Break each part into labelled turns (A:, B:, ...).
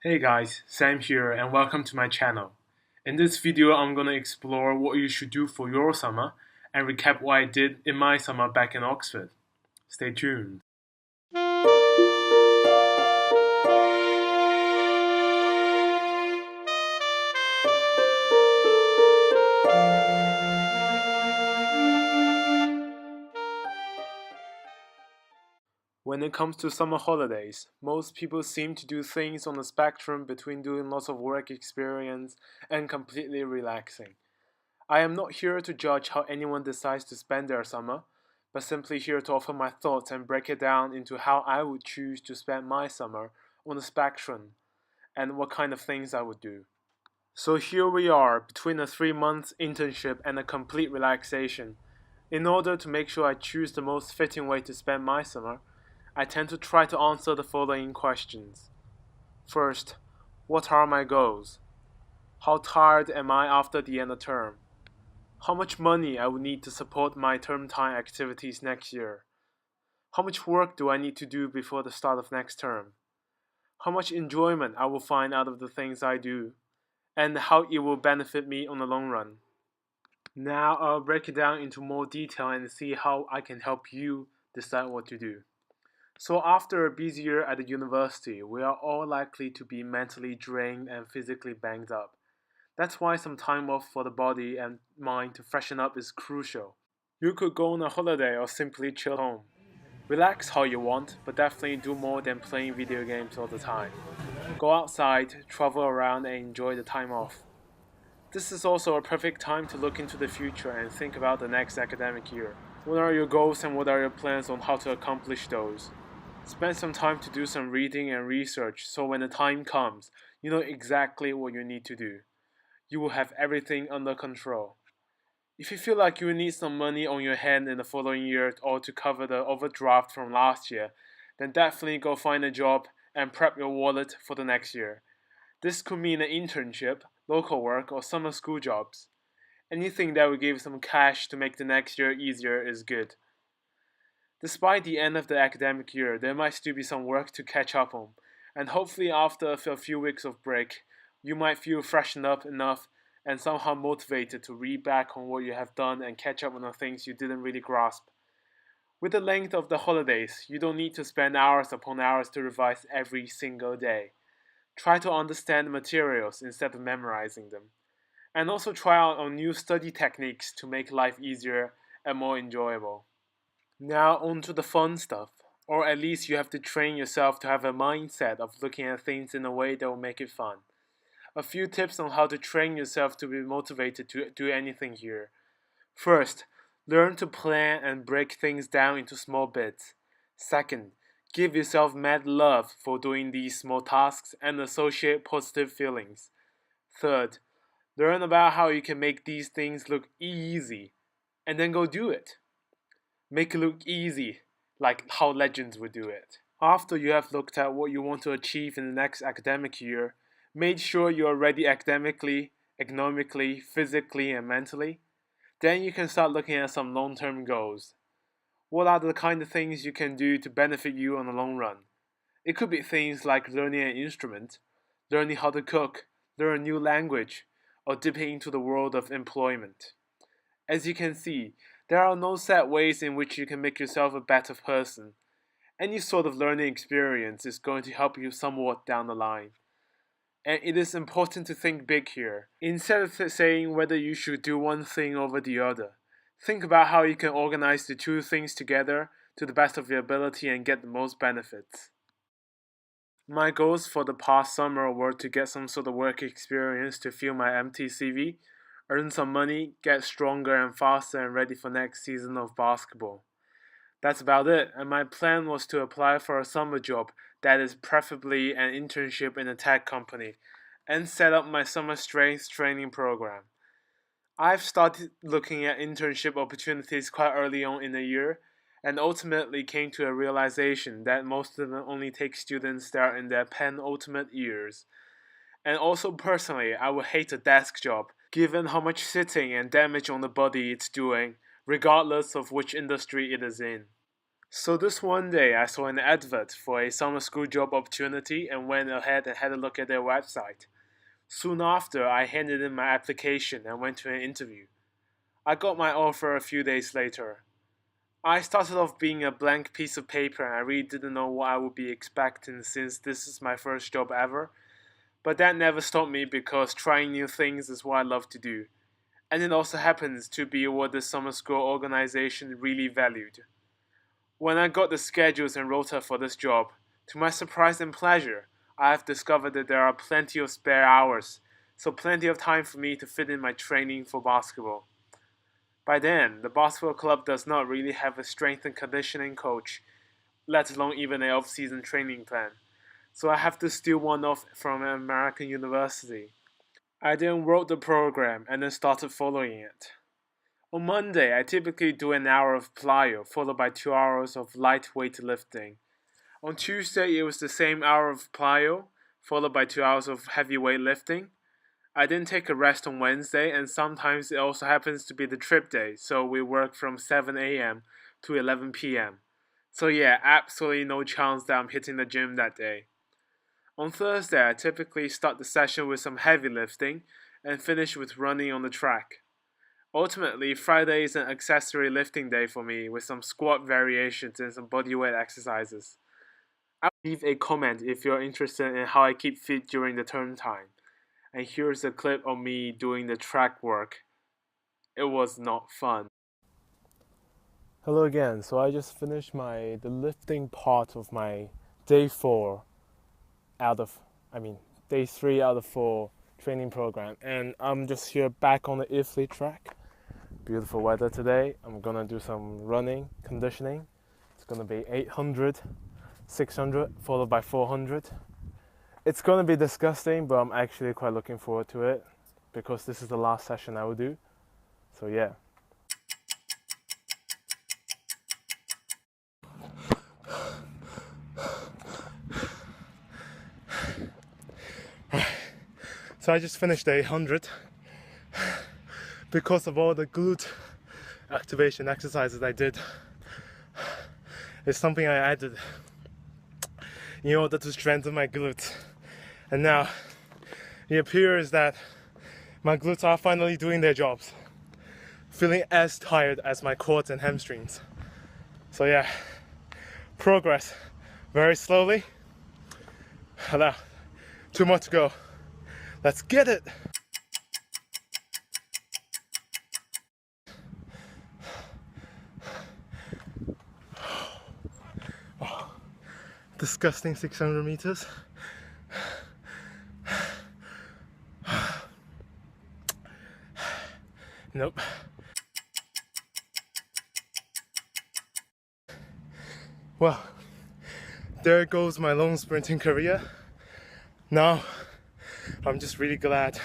A: Hey guys, Sam here and welcome to my channel. In this video I'm gonna explore what you should do for your summer and recap what I did in my summer back in Oxford. Stay tuned. When it comes to summer holidays, most people seem to do things on the spectrum between doing lots of work experience and completely relaxing. I am not here to judge how anyone decides to spend their summer, but simply here to offer my thoughts and break it down into how I would choose to spend my summer on the spectrum and what kind of things I would do. So here we are, between a 3 month internship and a complete relaxation. In order to make sure I choose the most fitting way to spend my summer, I tend to try to answer the following questions. First, what are my goals? How tired am I after the end of term? How much money I would need to support my term time activities next year? How much work do I need to do before the start of next term? How much enjoyment I will find out of the things I do? And how it will benefit me on the long run. Now I'll break it down into more detail and see how I can help you decide what to do. So after a busy year at the university, we are all likely to be mentally drained and physically banged up. That's why some time off for the body and mind to freshen up is crucial. You could go on a holiday or simply chill home. Relax how you want, but definitely do more than playing video games all the time. Go outside, travel around, and enjoy the time off. This is also a perfect time to look into the future and think about the next academic year. What are your goals and what are your plans on how to accomplish those? Spend some time to do some reading and research so when the time comes, you know exactly what you need to do. You will have everything under control. If you feel like you will need some money on your hand in the following year or to cover the overdraft from last year, then definitely go find a job and prep your wallet for the next year. This could mean an internship, local work, or summer school jobs. Anything that will give some cash to make the next year easier is good. Despite the end of the academic year, there might still be some work to catch up on, and hopefully after a few weeks of break, you might feel freshened up enough and somehow motivated to read back on what you have done and catch up on the things you didn't really grasp. With the length of the holidays, you don't need to spend hours upon hours to revise every single day. Try to understand the materials instead of memorizing them. And also try out on new study techniques to make life easier and more enjoyable. Now on to the fun stuff. Or at least you have to train yourself to have a mindset of looking at things in a way that will make it fun. A few tips on how to train yourself to be motivated to do anything here. First, learn to plan and break things down into small bits. Second, give yourself mad love for doing these small tasks and associate positive feelings. Third, learn about how you can make these things look easy and then go do it. Make it look easy, like how legends would do it. After you have looked at what you want to achieve in the next academic year, made sure you are ready academically, economically, physically, and mentally, then you can start looking at some long-term goals. What are the kind of things you can do to benefit you on the long run? It could be things like learning an instrument, learning how to cook, learn a new language, or dipping into the world of employment. As you can see, there are no set ways in which you can make yourself a better person. Any sort of learning experience is going to help you somewhat down the line. And it is important to think big here. Instead of saying whether you should do one thing over the other, think about how you can organize the two things together to the best of your ability and get the most benefits. My goals for the past summer were to get some sort of work experience to fill my empty CV, earn some money, get stronger and faster and ready for next season of basketball. That's about it, and my plan was to apply for a summer job that is preferably an internship in a tech company and set up my summer strength training program. I've started looking at internship opportunities quite early on in the year and ultimately came to a realization that most of them only take students that are in their penultimate years. And also personally, I would hate a desk job, given how much sitting and damage on the body it's doing, regardless of which industry it is in. So this one day I saw an advert for a summer school job opportunity and went ahead and had a look at their website. Soon after, I handed in my application and went to an interview. I got my offer a few days later. I started off being a blank piece of paper and I really didn't know what I would be expecting since this is my first job ever. But that never stopped me because trying new things is what I love to do. And it also happens to be what the summer school organization really valued. When I got the schedules and rota for this job, to my surprise and pleasure, I have discovered that there are plenty of spare hours, so plenty of time for me to fit in my training for basketball. By then, the basketball club does not really have a strength and conditioning coach, let alone even an off-season training plan, so I have to steal one off from an American university. I then wrote the program and then started following it. On Monday, I typically do an hour of plyo, followed by 2 hours of lightweight lifting. On Tuesday, it was the same hour of plyo, followed by 2 hours of heavyweight lifting. I then take a rest on Wednesday, and sometimes it also happens to be the trip day, so we work from 7 a.m. to 11 p.m. So, yeah, absolutely no chance that I'm hitting the gym that day. On Thursday, I typically start the session with some heavy lifting and finish with running on the track. Ultimately, Friday is an accessory lifting day for me with some squat variations and some bodyweight exercises. I'll leave a comment if you're interested in how I keep fit during the term time. And here's a clip of me doing the track work. It was not fun. Hello again. So I just finished the lifting part of my day 4 out of day 3 out of 4 training program, and I'm just here back on the Ifley track. Beautiful weather today. I'm gonna do some running conditioning. It's gonna be 800, 600 followed by 400. It's gonna be disgusting, but I'm actually quite looking forward to it because this is the last session I will do. So yeah. So I just finished the 800 because of all the glute activation exercises I did. It's something I added in order to strengthen my glutes. And now it appears that my glutes are finally doing their jobs, feeling as tired as my quads and hamstrings. So yeah, progress very slowly. Allow 2 more to go. Let's get it. Oh, disgusting 600 meters. Nope. Well, there goes my long sprinting career. Now, I'm just really glad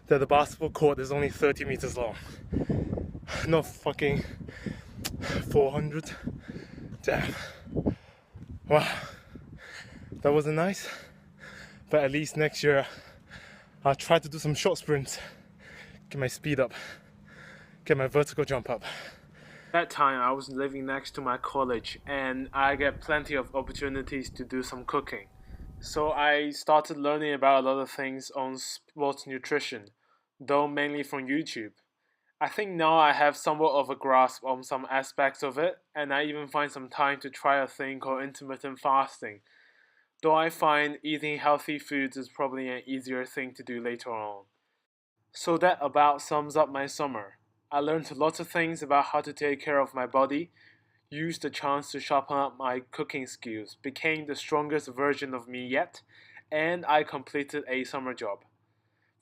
A: that the basketball court is only 30 meters long. Not fucking 400. Damn. Wow. That wasn't nice. But at least next year, I'll try to do some short sprints. Get my speed up. Get my vertical jump up. That time I was living next to my college and I get plenty of opportunities to do some cooking. So I started learning about a lot of things on sports nutrition, though mainly from YouTube. I think now I have somewhat of a grasp on some aspects of it, and I even find some time to try a thing called intermittent fasting, though I find eating healthy foods is probably an easier thing to do later on. So that about sums up my summer. I learned lots of things about how to take care of my body, used the chance to sharpen up my cooking skills, became the strongest version of me yet, and I completed a summer job.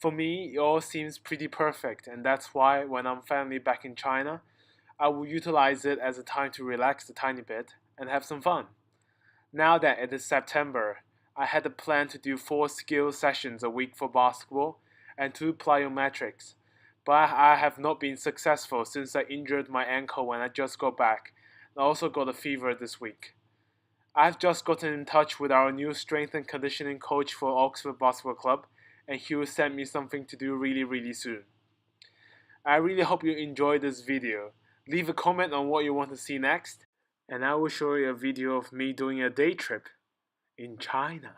A: For me, it all seems pretty perfect, and that's why when I'm finally back in China, I will utilize it as a time to relax a tiny bit and have some fun. Now that it is September, I had a plan to do 4 skill sessions a week for basketball and 2 plyometrics, but I have not been successful since I injured my ankle when I just got back. I also got a fever this week. I've just gotten in touch with our new strength and conditioning coach for Oxford Basketball Club, and he will send me something to do really soon. I really hope you enjoyed this video. Leave a comment on what you want to see next. and I will show you a video of me doing a day trip in China.